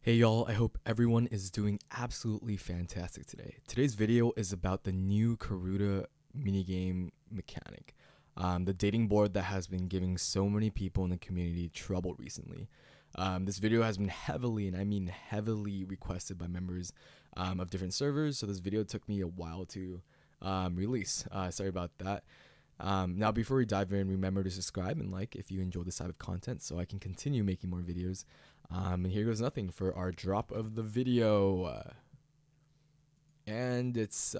Hey y'all, I hope everyone is doing absolutely fantastic today. Today's video is about the new Karuta minigame mechanic, the dating board that has been giving so many people in the community trouble recently. This video has been heavily, and I mean heavily, requested by members of different servers, so this video took me a while to release. Sorry about that. Now, before we dive in, remember to subscribe and like if you enjoy this type of content so I can continue making more videos. And here goes nothing for our drop of the video. And it's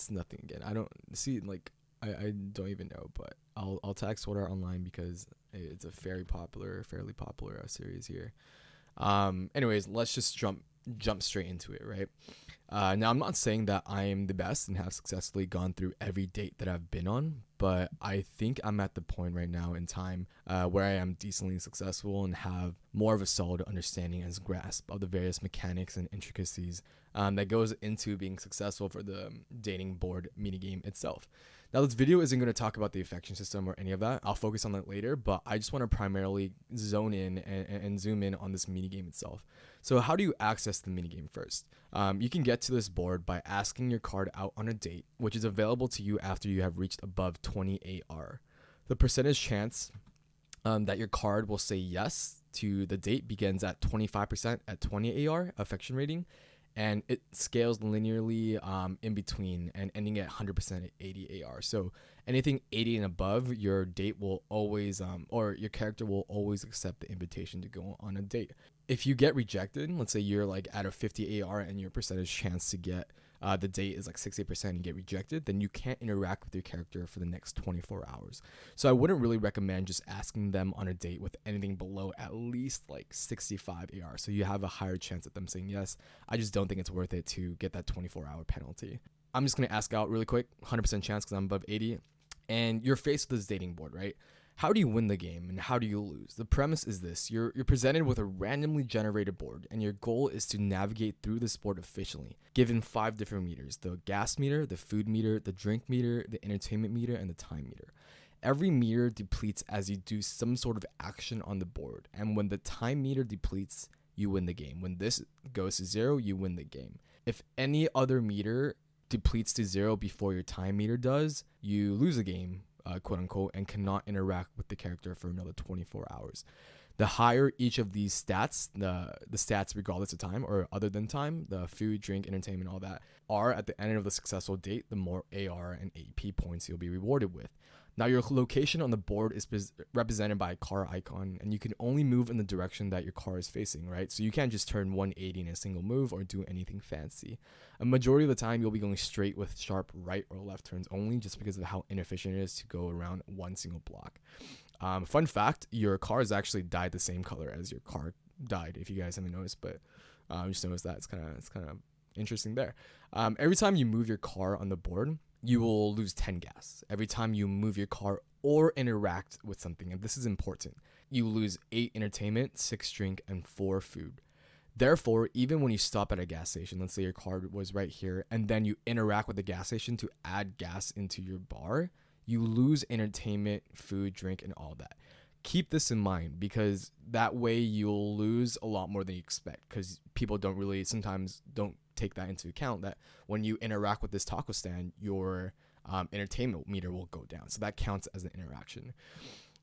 nothing again. I don't see, like, I don't even know, but I'll tag Sword Art Online because it's a fairly popular series here. Anyways, let's just jump straight into it, right? Now, I'm not saying that I am the best and have successfully gone through every date that I've been on, but I think I'm at the point right now in time where I am decently successful and have more of a solid understanding and grasp of the various mechanics and intricacies that goes into being successful for the dating board minigame itself. Now, this video isn't going to talk about the affection system or any of that. I'll focus on that later, but I just want to primarily zone in and zoom in on this minigame itself. So how do you access the minigame first? You can get to this board by asking your card out on a date, which is available to you after you have reached above 20 AR. The percentage chance that your card will say yes to the date begins at 25% at 20 AR affection rating, and it scales linearly in between and ending at 100% at 80 AR. So anything 80 and above, your date will always, or your character will always accept the invitation to go on a date. If you get rejected, let's say you're like at a 50 AR and your percentage chance to get the date is like 60% and you get rejected, then you can't interact with your character for the next 24 hours. So I wouldn't really recommend just asking them on a date with anything below at least like 65 AR. So you have a higher chance at them saying yes. I just don't think it's worth it to get that 24-hour penalty. I'm just going to ask out really quick, 100% chance because I'm above 80. And you're faced with this dating board, right? How do you win the game and how do you lose? The premise is this. You're presented with a randomly generated board and your goal is to navigate through this board efficiently, given 5 different meters: the gas meter, the food meter, the drink meter, the entertainment meter, and the time meter. Every meter depletes as you do some sort of action on the board, and when the time meter depletes, you win the game. When this goes to 0, you win the game. If any other meter depletes to 0 before your time meter does, you lose the game, quote unquote, and cannot interact with the character for another 24 hours. The higher each of these stats, the stats regardless of time or other than time, the food, drink, entertainment, all that, are at the end of the successful date, the more AR and AP points you'll be rewarded with. Now, your location on the board is represented by a car icon, and you can only move in the direction that your car is facing, right? So you can't just turn 180 in a single move or do anything fancy. A majority of the time, you'll be going straight with sharp right or left turns only, just because of how inefficient it is to go around one single block. Fun fact, your car is actually dyed the same color as your car died, if you guys haven't noticed, but just noticed that. It's kind of interesting there. Every time you move your car on the board, you will lose 10 gas. Every time you move your car or interact with something, and this is important, you lose 8 entertainment, 6 drink, and 4 food. Therefore, even when you stop at a gas station, let's say your car was right here, and then you interact with the gas station to add gas into your bar, you lose entertainment, food, drink, and all that. Keep this in mind because that way you'll lose a lot more than you expect, because people sometimes don't take that into account, that when you interact with this taco stand, your entertainment meter will go down. So that counts as an interaction.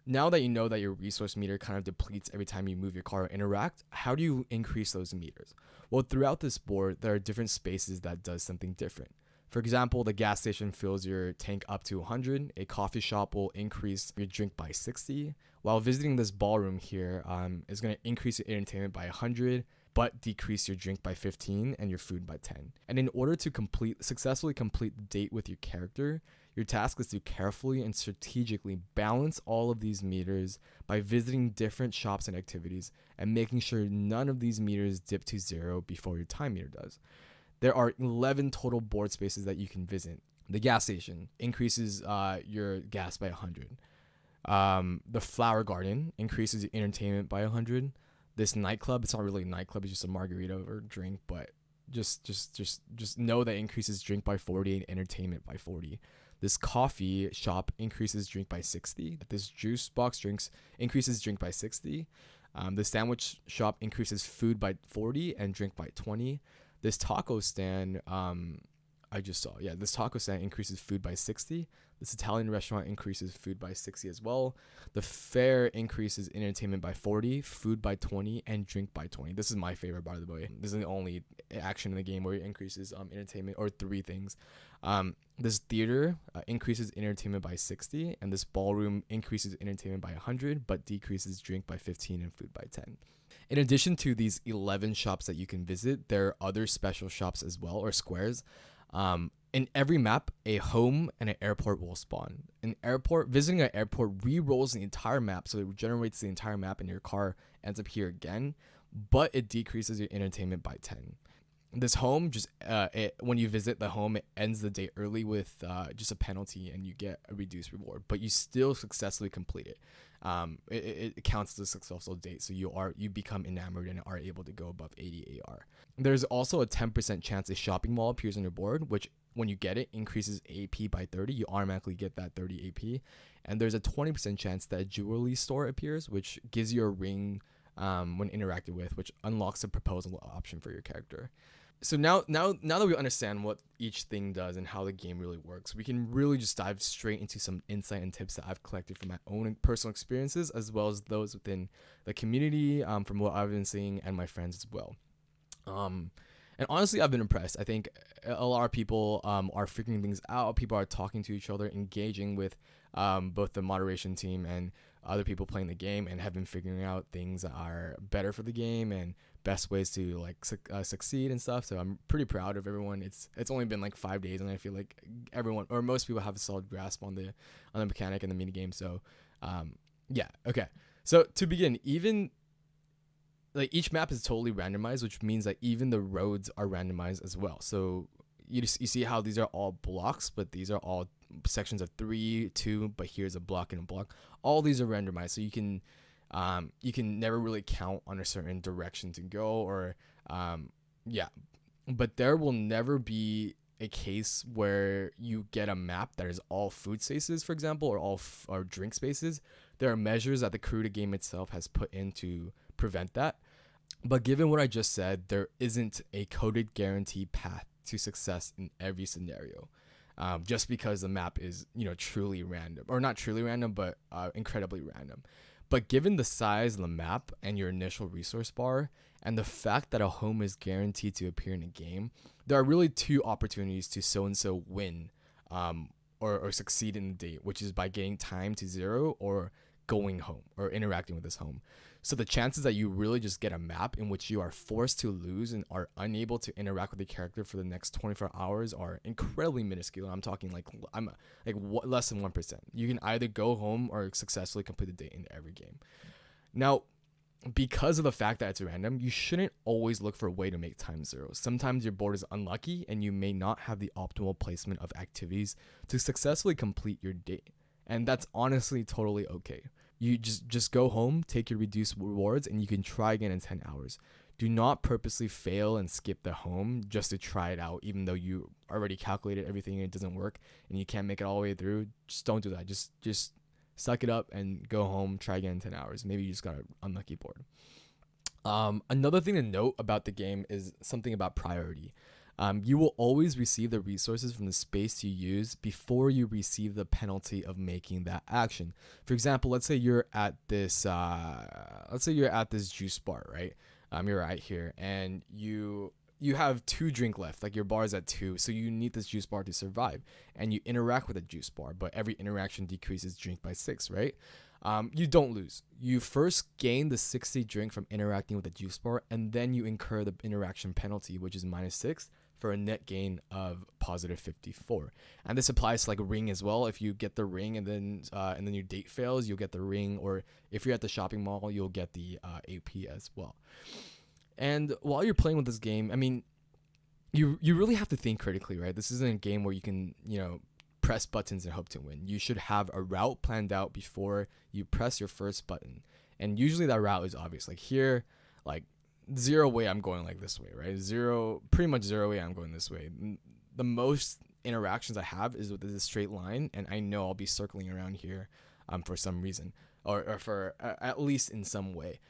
Now that you know that your resource meter kind of depletes every time you move your car or interact, how do you increase those meters? Well, throughout this board, there are different spaces that does something different. For example, the gas station fills your tank up to 100. A coffee shop will increase your drink by 60. While visiting this ballroom here is going to increase your entertainment by 100, but decrease your drink by 15 and your food by 10. And in order to successfully complete the date with your character, your task is to carefully and strategically balance all of these meters by visiting different shops and activities and making sure none of these meters dip to 0 before your time meter does. There are 11 total board spaces that you can visit. The gas station increases your gas by 100. The flower garden increases your entertainment by 100. This nightclub, it's not really a nightclub, it's just a margarita or drink, but just know that it increases drink by 40 and entertainment by 40. This coffee shop increases drink by 60. This juice box drinks increases drink by 60. The sandwich shop increases food by 40 and drink by 20. This taco stand, this taco stand increases food by 60. This Italian restaurant increases food by 60 as well. The fair increases entertainment by 40, food by 20, and drink by 20. This is my favorite, by the way. This is the only action in the game where it increases entertainment, or 3 things. This theater increases entertainment by 60, and this ballroom increases entertainment by 100, but decreases drink by 15 and food by 10. In addition to these 11 shops that you can visit, there are other special shops as well, or squares. In every map, a home and an airport will spawn. Visiting an airport re-rolls the entire map, so it generates the entire map, and your car ends up here again, but it decreases your entertainment by 10. This home, when you visit the home, it ends the day early with just a penalty, and you get a reduced reward, but you still successfully complete it. It counts as a successful date, so you become enamored and are able to go above 80 AR. There's also a 10% chance a shopping mall appears on your board, which when you get it increases AP by 30. You automatically get that 30 AP. And there's a 20% chance that a jewelry store appears, which gives you a ring when interacted with, which unlocks a proposal option for your character. So now that we understand what each thing does and how the game really works, we can really just dive straight into some insight and tips that I've collected from my own personal experiences, as well as those within the community, from what I've been seeing, and my friends as well. And honestly, I've been impressed. I think a lot of people are figuring things out. People are talking to each other, engaging with both the moderation team and other people playing the game, and have been figuring out things that are better for the game and best ways to succeed and stuff. So I'm pretty proud of everyone. It's only been 5 days, and I feel like everyone, or most people, have a solid grasp on the mechanic and the minigame. So okay. So to begin, even each map is totally randomized, which means that even the roads are randomized as well. So you see how these are all blocks, but these are all sections of 3, 2, but here's a block and a block. All these are randomized, so you can never really count on a certain direction to go, or but there will never be a case where you get a map that is all food spaces, for example, or all or drink spaces. There are measures that the Karuta game itself has put in to prevent that. But given what I just said, there isn't a coded guaranteed path to success in every scenario. Just because the map is, truly random, or not truly random, but incredibly random. But given the size of the map and your initial resource bar, and the fact that a home is guaranteed to appear in a game, there are really 2 opportunities to so-and-so win or succeed in the date, which is by getting time to 0 or going home or interacting with this home. So the chances that you really just get a map in which you are forced to lose and are unable to interact with the character for the next 24 hours are incredibly minuscule. I'm talking less than 1%. You can either go home or successfully complete the date in every game. Now, because of the fact that it's random, you shouldn't always look for a way to make time 0. Sometimes your board is unlucky and you may not have the optimal placement of activities to successfully complete your date. And that's honestly totally okay. You just go home, take your reduced rewards, and you can try again in 10 hours. Do not purposely fail and skip the home just to try it out, even though you already calculated everything and it doesn't work and you can't make it all the way through. Just don't do that. Just suck it up and go home, try again in 10 hours. Maybe you just got an unlucky board. Another thing to note about the game is something about priority. You will always receive the resources from the space you use before you receive the penalty of making that action. For example, let's say you're at this juice bar, right? You're right here, and you have 2 drink left, your bar's at 2, so you need this juice bar to survive, and you interact with a juice bar, but every interaction decreases drink by 6, right? You don't lose. You first gain the 60 drink from interacting with the juice bar, and then you incur the interaction penalty, which is -6, for a net gain of positive 54. And this applies to ring as well. If you get the ring and then your date fails, you'll get the ring, or if you're at the shopping mall, you'll get the AP as well. And while you're playing with this game, I mean, you really have to think critically, right? This isn't a game where you can, press buttons and hope to win. You should have a route planned out before you press your first button. And usually that route is obvious. Here, 0 way I'm going this way, right? Pretty much 0 way I'm going this way. The most interactions I have is with this straight line, and I know I'll be circling around here for some reason, or for at least in some way.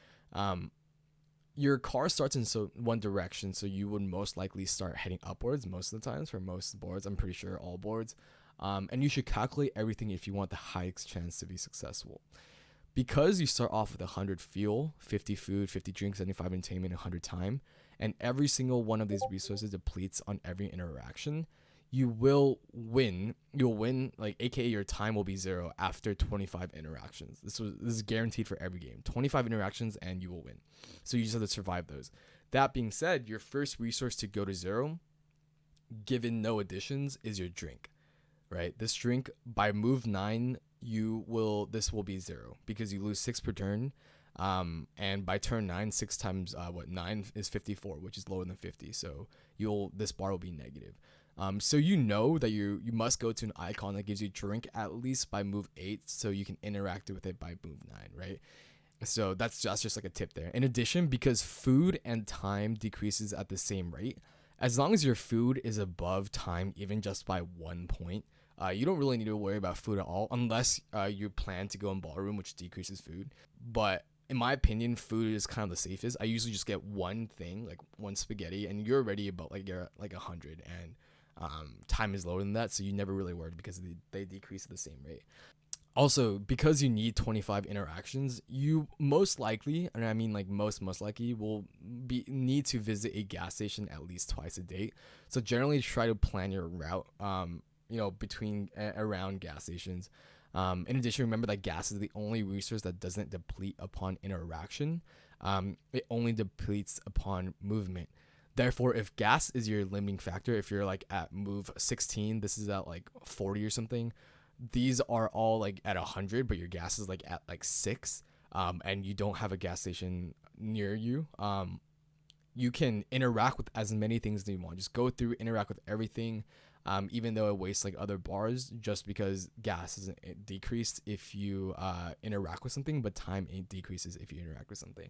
Your car starts in one direction, so you would most likely start heading upwards most of the times for most boards. I'm pretty sure all boards. And you should calculate everything if you want the highest chance to be successful. Because you start off with 100 fuel, 50 food, 50 drinks, 75 entertainment, 100 time, and every single one of these resources depletes on every interaction, you will win. You'll win, like, aka your time will be 0 after 25 interactions. This is guaranteed for every game. 25 interactions and you will win. So you just have to survive those. That being said, your first resource to go to 0, given no additions, is your drink. Right? This drink, by move 9, this will be 0 because you lose 6 per turn. And by turn 9, 6 times 9 is 54, which is lower than 50. So this bar will be negative. So you know that you must go to an icon that gives you drink at least by move 8, so you can interact with it by move 9, right? So that's just like a tip there. In addition, because food and time decreases at the same rate, as long as your food is above time, even just by 1 point, you don't really need to worry about food at all, unless you plan to go in ballroom, which decreases food. But in my opinion, food is kind of the safest. I usually just get one thing, like one spaghetti, and you're already about you're at 100, and time is lower than that, so you never really worry because they decrease at the same rate. Also, because you need 25 interactions, you most likely, and I mean most likely, will need to visit a gas station at least twice a day. So generally try to plan your route around gas stations. In addition, remember that gas is the only resource that doesn't deplete upon interaction. It only depletes upon movement. Therefore, if gas is your limiting factor, if you're at move 16, this is at 40 or something, these are all at 100, but your gas is at 6, and you don't have a gas station near you, you can interact with as many things as you want. Just go through, interact with everything, even though it wastes other bars, just because gas isn't decreased if you interact with something, but time decreases if you interact with something.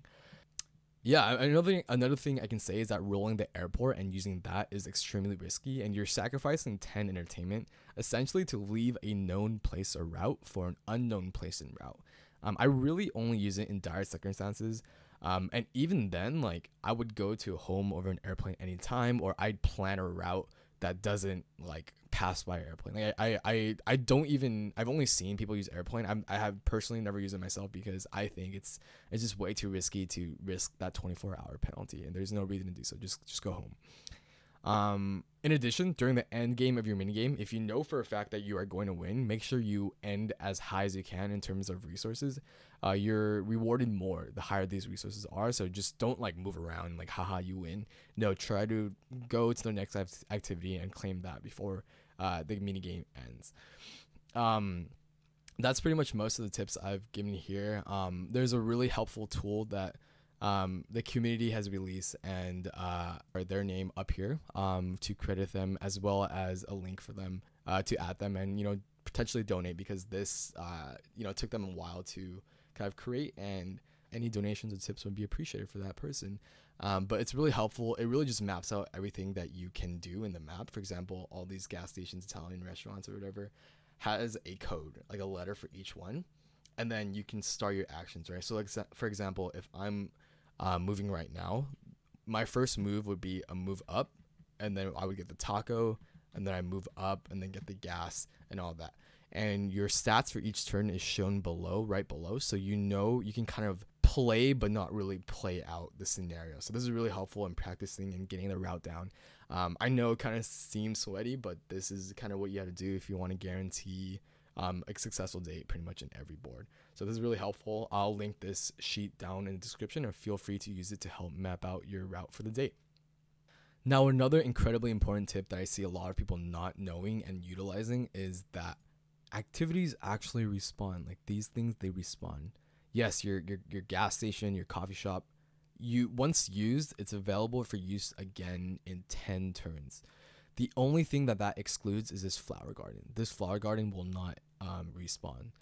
Yeah, another thing I can say is that rolling the airport and using that is extremely risky, and you're sacrificing 10 entertainment essentially to leave a known place or route for an unknown place and route. I really only use it in dire circumstances, and even then, I would go to a home over an airplane anytime, or I'd plan a route that doesn't pass by airplane. I don't even, I've only seen people use airplane. I have personally never used it myself because I think it's just way too risky to risk that 24-hour penalty, and there's no reason to do so. Just go home. In addition, during the end game of your minigame, if you know for a fact that you are going to win, make sure you end as high as you can in terms of resources. You're rewarded more the higher these resources are, so just don't move around haha you win. No, try to go to the next activity and claim that before the minigame ends. That's pretty much most of the tips I've given here. There's a really helpful tool that the community has released, and their name up here to credit them, as well as a link for them to add them and potentially donate, because this took them a while to kind of create, and any donations and tips would be appreciated for that person. But it's really helpful. It really just maps out everything that you can do in the map. For example, all these gas stations, Italian restaurants or whatever, has a code, a letter for each one, and then you can start your actions, right? So for example, if I'm moving right now, my first move would be a move up, and then I would get the taco, and then I move up and then get the gas and all that. And your stats for each turn is shown right below, so you can kind of play but not really play out the scenario. So this is really helpful in practicing and getting the route down. I know it kind of seems sweaty, but this is kind of what you have to do if you want to guarantee a successful date pretty much in every board. So this is really helpful. I'll link this sheet down in the description, and feel free to use it to help map out your route for the date. Now, another incredibly important tip that I see a lot of people not knowing and utilizing is that activities actually respawn. These things, they respawn. Yes, your gas station, your coffee shop, once used, it's available for use again in 10 turns. The only thing that excludes is this flower garden. This flower garden will not respawn.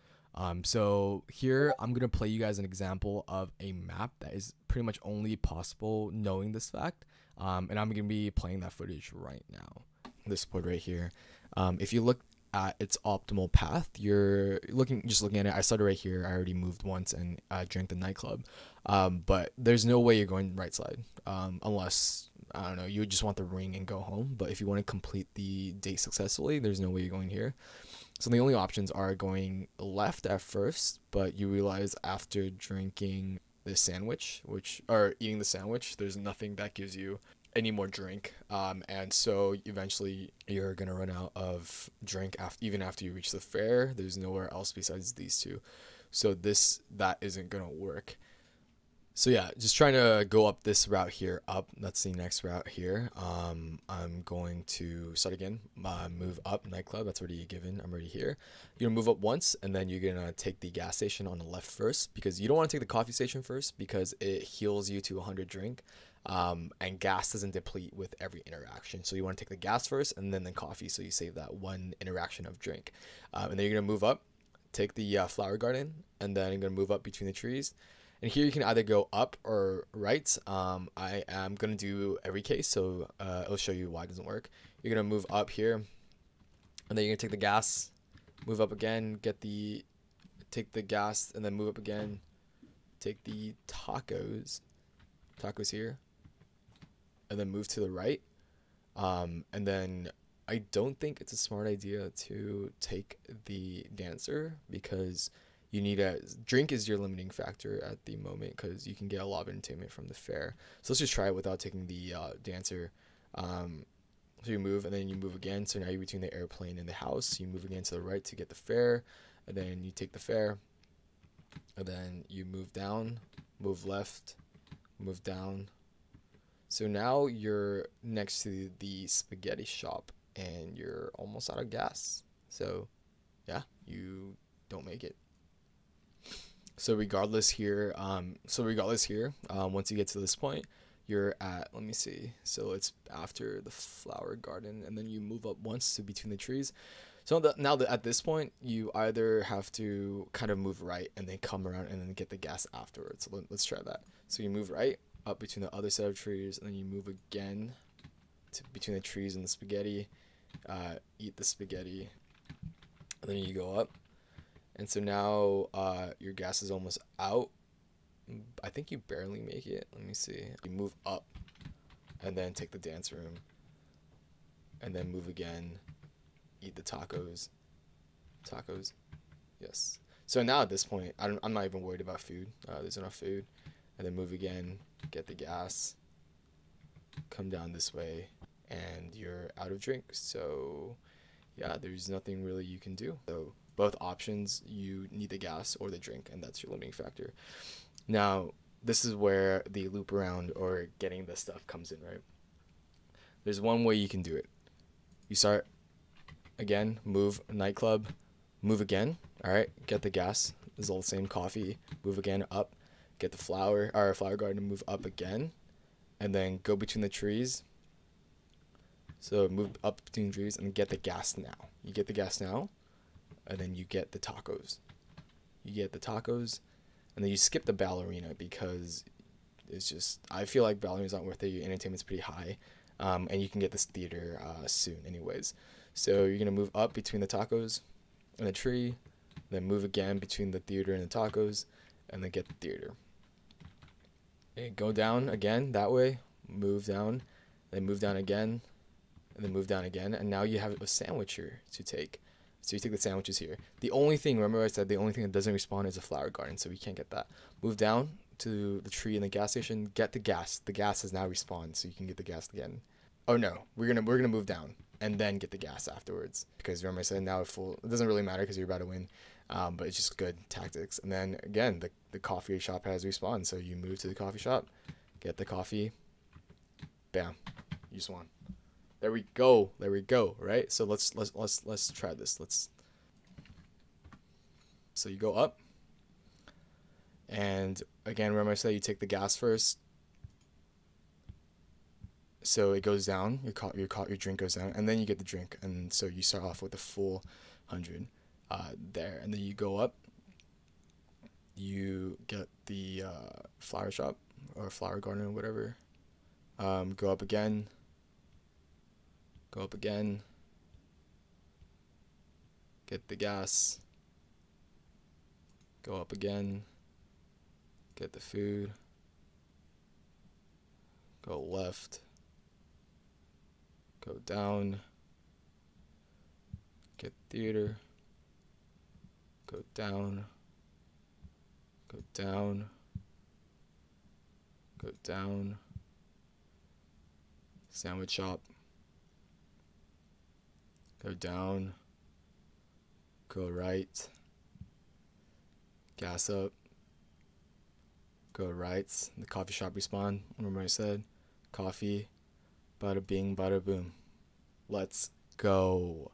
So here I'm going to play you guys an example of a map that is pretty much only possible knowing this fact. And I'm going to be playing that footage right now. This board right here. If you look at its optimal path. You're just looking at it. I started right here. I already moved once and drank the nightclub. But there's no way you're going right side, unless, I don't know, you just want the ring and go home. But if you want to complete the date successfully, there's no way you're going here. So the only options are going left at first, but you realize after drinking the sandwich, or eating the sandwich, there's nothing that gives you any more drink, and so eventually you're gonna run out of drink even after you reach the fair. There's nowhere else besides these two, so that isn't gonna work. So yeah, just trying to go up this route here, up. That's the next route here. I'm going to start again. Move up nightclub. That's already given. I'm already here. You're gonna move up once, and then you're gonna take the gas station on the left first, because you don't want to take the coffee station first because it heals you to 100 drink. And gas doesn't deplete with every interaction. So you want to take the gas first and then the coffee, so you save that one interaction of drink. And then you're gonna move up, take the flower garden, and then you're gonna move up between the trees. And here you can either go up or right. I am going to do every case, so it'll show you why it doesn't work. You're going to move up here, and then you're going to take the gas, move up again, take the gas, and then move up again, take the tacos here, and then move to the right. And then I don't think it's a smart idea to take the dancer, because you need drink is your limiting factor at the moment, because you can get a lot of entertainment from the fair. So let's just try it without taking the dancer. So you move, and then you move again. So now you're between the airplane and the house. You move again to the right to get the fair, and then you take the fair, and then you move down, move left, move down. So now you're next to the spaghetti shop, and you're almost out of gas. So yeah, you don't make it. So regardless here, once you get to this point, you're at, let me see, so it's after the flower garden, and then you move up once to between the trees. So now at this point, you either have to kind of move right and then come around and then get the gas afterwards. So let's try that. So you move right up between the other set of trees, and then you move again between the trees and the spaghetti, eat the spaghetti, and then you go up. And so now your gas is almost out. I think you barely make it. Let me see. You move up and then take the dance room, and then move again, eat the tacos. Yes. So now at this point, I'm not even worried about food. There's enough food. And then move again, get the gas, come down this way, and you're out of drink. So yeah, there's nothing really you can do. So both options, you need the gas or the drink, and that's your limiting factor. Now, this is where the loop around or getting the stuff comes in, right? There's one way you can do it. You start again, move nightclub, move again, all right, get the gas. This is all the same coffee. Move again up, get the flower garden, move up again, and then go between the trees. So move up between trees and get the gas now. You get the gas now, and then you get the tacos. And then you skip the ballerina, because it's just, I feel like ballerina's not worth it. Your entertainment's pretty high, and you can get this theater soon anyways. So you're gonna move up between the tacos and the tree, then move again between the theater and the tacos, and then get the theater. Okay, go down again that way, move down, then move down again, and then move down again, and now you have a sandwich here to take. So you take the sandwiches here. The only thing, remember I said the only thing that doesn't respawn is a flower garden, so we can't get that. Move down to the tree in the gas station, get the gas. The gas has now respawned, so you can get the gas again. Oh no, we're gonna move down and then get the gas afterwards, because remember I said now it doesn't really matter because you're about to win, but it's just good tactics. And then again, the coffee shop has respawned, so you move to the coffee shop, get the coffee, bam, you just won. There we go, right? So let's try this. So you go up, and again, remember I said you take the gas first. So it goes down, your drink goes down, and then you get the drink, and so you start off with the full 100 there, and then you go up, you get the flower shop or flower garden or whatever, go up again, get the gas, go up again, get the food, go left, go down, get theater, go down, go down, go down, sandwich shop, go down, go right, gas up, go right, the coffee shop respawn. Remember I said coffee, bada bing, bada boom. Let's go.